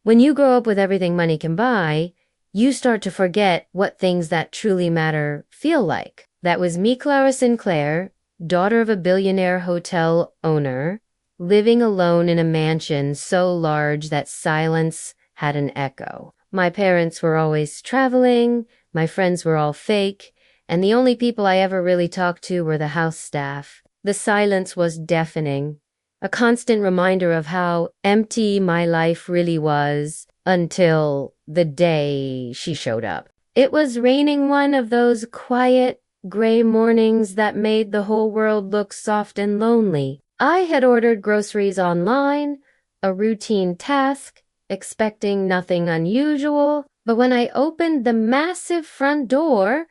When you grow up with everything money can buy, you start to forget what things that truly matter feel like. That was me, Clara Sinclair, daughter of a billionaire hotel owner, living alone in a mansion so large that silence had an echo. My parents were always traveling, my friends were all fake, and the only people I ever really talked to were the house staff. The silence was deafening, a constant reminder of how empty my life really was until the day she showed up. It was raining, one of those quiet, gray mornings that made the whole world look soft and lonely. I had ordered groceries online, a routine task, expecting nothing unusual, but when I opened the massive front door,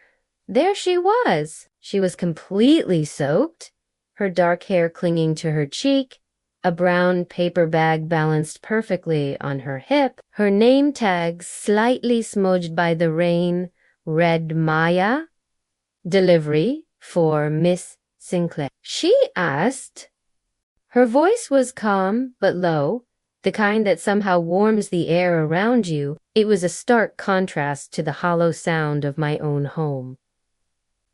there she was. She was completely soaked, her dark hair clinging to her cheek, a brown paper bag balanced perfectly on her hip, her name tag slightly smudged by the rain read Maya, delivery for Miss Sinclair. She asked. Her voice was calm but low, the kind that somehow warms the air around you. It was a stark contrast to the hollow sound of my own home.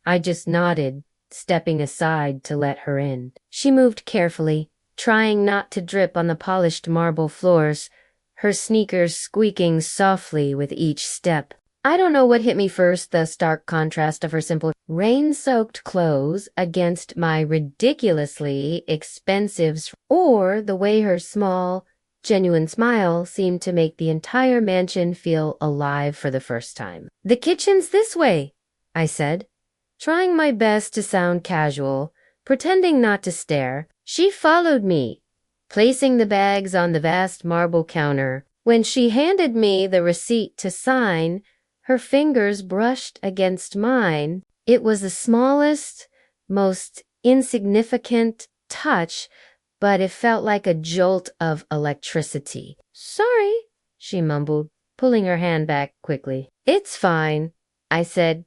I just nodded, stepping aside to let her in. She moved carefully, trying not to drip on the polished marble floors, her sneakers squeaking softly with each step. I don't know what hit me first, the stark contrast of her simple, rain-soaked clothes against my ridiculously expensive, or the way her small, genuine smile seemed to make the entire mansion feel alive for the first time. "The kitchen's this way," I said, trying my best to sound casual, pretending not to stare. She followed me, placing the bags on the vast marble counter. When she handed me the receipt to sign, her fingers brushed against mine. It was the smallest, most insignificant touch, but it felt like a jolt of electricity. "Sorry," she mumbled, pulling her hand back quickly. "It's fine," I said,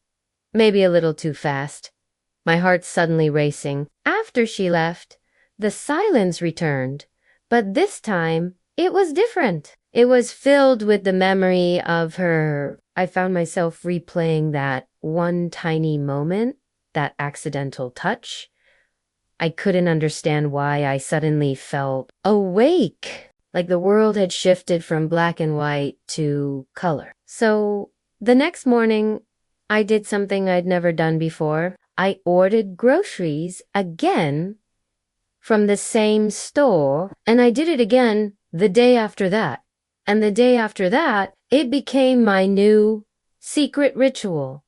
maybe a little too fast, my heart suddenly racing. After she left, the silence returned, but this time it was different. It was filled with the memory of her. I found myself replaying that one tiny moment, that accidental touch. I couldn't understand why I suddenly felt awake, like the world had shifted from black and white to color. So the next morning, I did something I'd never done before. I ordered groceries again from the same store, and I did it again the day after that. And the day after that, it became my new secret ritual.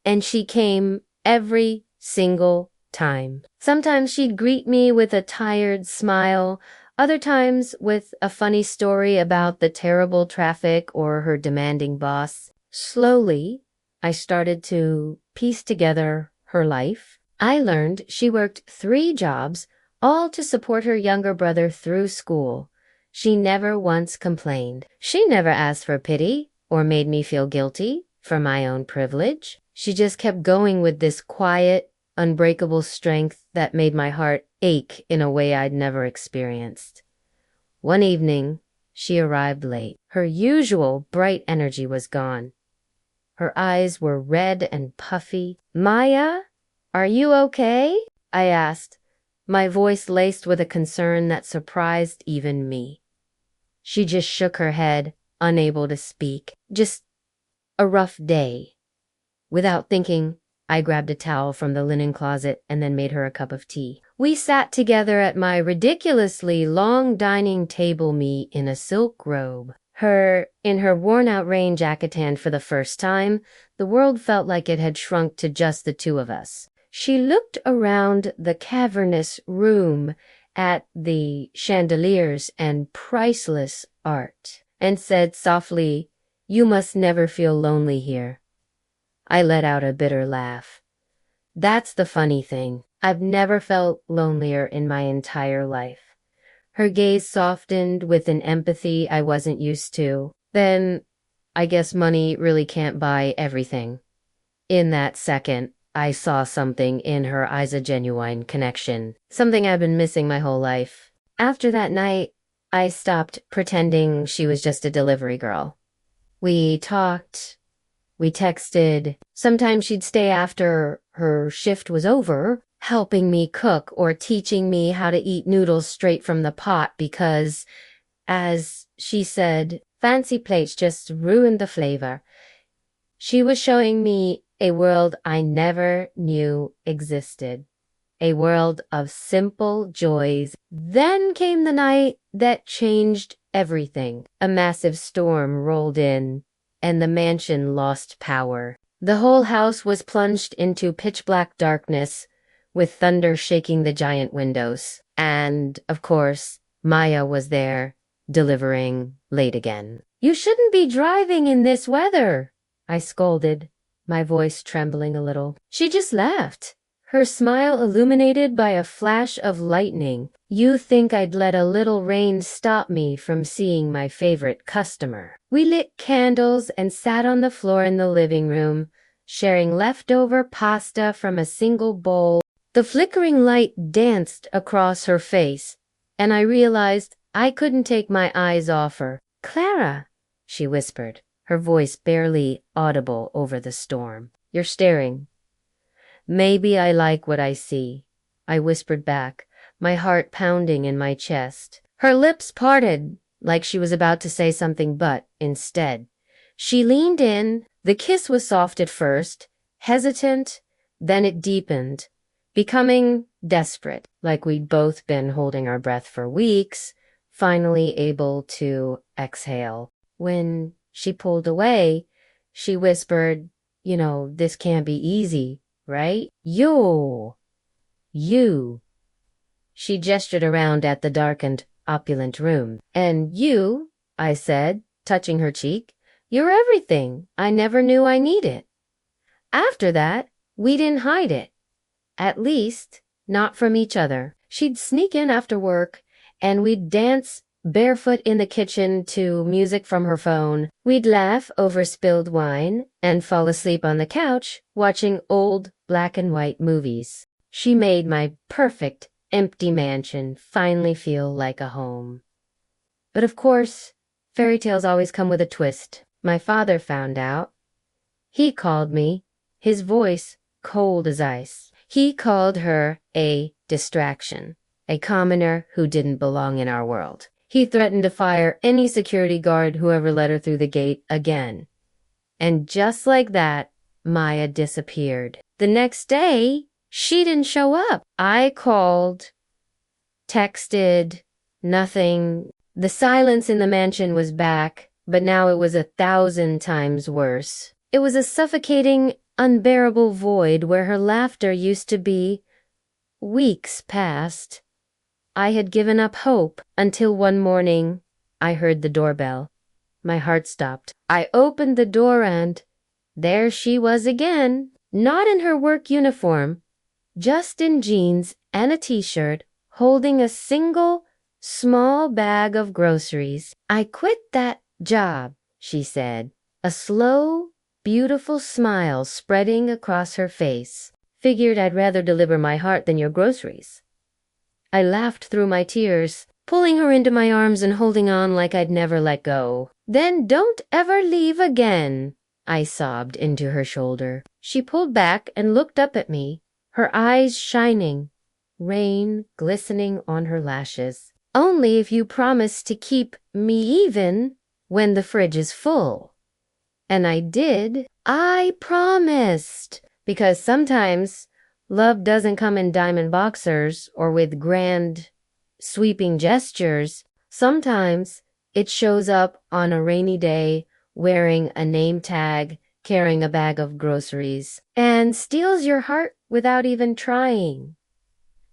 And she came every single time. Sometimes she'd greet me with a tired smile, other times with a funny story about the terrible traffic or her demanding boss. Slowly, I started to piece together her life. I learned she worked 3 jobs, all to support her younger brother through school. She never once complained. She never asked for pity or made me feel guilty for my own privilege. She just kept going with this quiet, unbreakable strength that made my heart ache in a way I'd never experienced. One evening, she arrived late. Her usual bright energy was gone. Her eyes were red and puffy. "Maya, are you okay?" I asked, my voice laced with a concern that surprised even me. She just shook her head, unable to speak. "Just a rough day." Without thinking, I grabbed a towel from the linen closet and then made her a cup of tea. We sat together at my ridiculously long dining table, me in a silk robe, her in her worn-out rain jacketan. For the first time, the world felt like it had shrunk to just the 2 of us. She looked around the cavernous room at the chandeliers and priceless art, and said softly, "You must never feel lonely here." I let out a bitter laugh. That's the funny thing. I've never felt lonelier in my entire life. Her gaze softened with an empathy I wasn't used to. "Then, I guess money really can't buy everything." In that second, I saw something in her eyes, a genuine connection, something I've been missing my whole life. After that night, I stopped pretending she was just a delivery girl. We talked, we texted. Sometimes she'd stay after her shift was over, helping me cook or teaching me how to eat noodles straight from the pot because, as she said, fancy plates just ruined the flavor. She was showing me a world I never knew existed. A world of simple joys. Then came the night that changed everything. A massive storm rolled in, and the mansion lost power. The whole house was plunged into pitch-black darkness, with thunder shaking the giant windows. And, of course, Maya was there, delivering late again. "You shouldn't be driving in this weather," I scolded, my voice trembling a little. She just laughed, her smile illuminated by a flash of lightning. "You think I'd let a little rain stop me from seeing my favorite customer?" We lit candles and sat on the floor in the living room, sharing leftover pasta from a single bowl. The flickering light danced across her face, and I realized I couldn't take my eyes off her. "Clara," she whispered, her voice barely audible over the storm. "You're staring." "Maybe I like what I see," I whispered back, my heart pounding in my chest. Her lips parted like she was about to say something, but instead, she leaned in. The kiss was soft at first, hesitant, then it deepened, becoming desperate, like we'd both been holding our breath for weeks, finally able to exhale. When she pulled away, she whispered, "This can't be easy, right? You." She gestured around at the darkened, opulent room. "And you," I said, touching her cheek, "you're everything I never knew I needed." After that, we didn't hide it. At least, not from each other. She'd sneak in after work, and we'd dance barefoot in the kitchen to music from her phone. We'd laugh over spilled wine and fall asleep on the couch watching old black and white movies. She made my perfect empty mansion finally feel like a home. But of course, fairy tales always come with a twist. My father found out. He called me, his voice cold as ice. He called her a distraction, a commoner who didn't belong in our world. He threatened to fire any security guard who ever let her through the gate again. And just like that, Maya disappeared. The next day, she didn't show up. I called, texted, nothing. The silence in the mansion was back, but now it was 1,000 times worse. It was a suffocating, unbearable void where her laughter used to be. Weeks passed. I had given up hope until one morning I heard the doorbell. My heart stopped. I opened the door and there she was again, not in her work uniform, just in jeans and a t-shirt, holding a single, small bag of groceries. "I quit that job," she said, a slow, beautiful smile spreading across her face. "Figured I'd rather deliver my heart than your groceries." I laughed through my tears, pulling her into my arms and holding on like I'd never let go. "Then don't ever leave again," I sobbed into her shoulder. She pulled back and looked up at me, her eyes shining, rain glistening on her lashes. "Only if you promise to keep me even when the fridge is full." And I did. I promised. Because sometimes love doesn't come in diamond boxers or with grand, sweeping gestures. Sometimes it shows up on a rainy day wearing a name tag, carrying a bag of groceries, and steals your heart without even trying.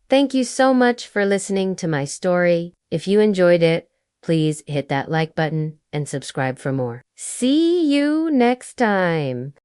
Thank you so much for listening to my story. If you enjoyed it, please hit that like button and subscribe for more. See you next time.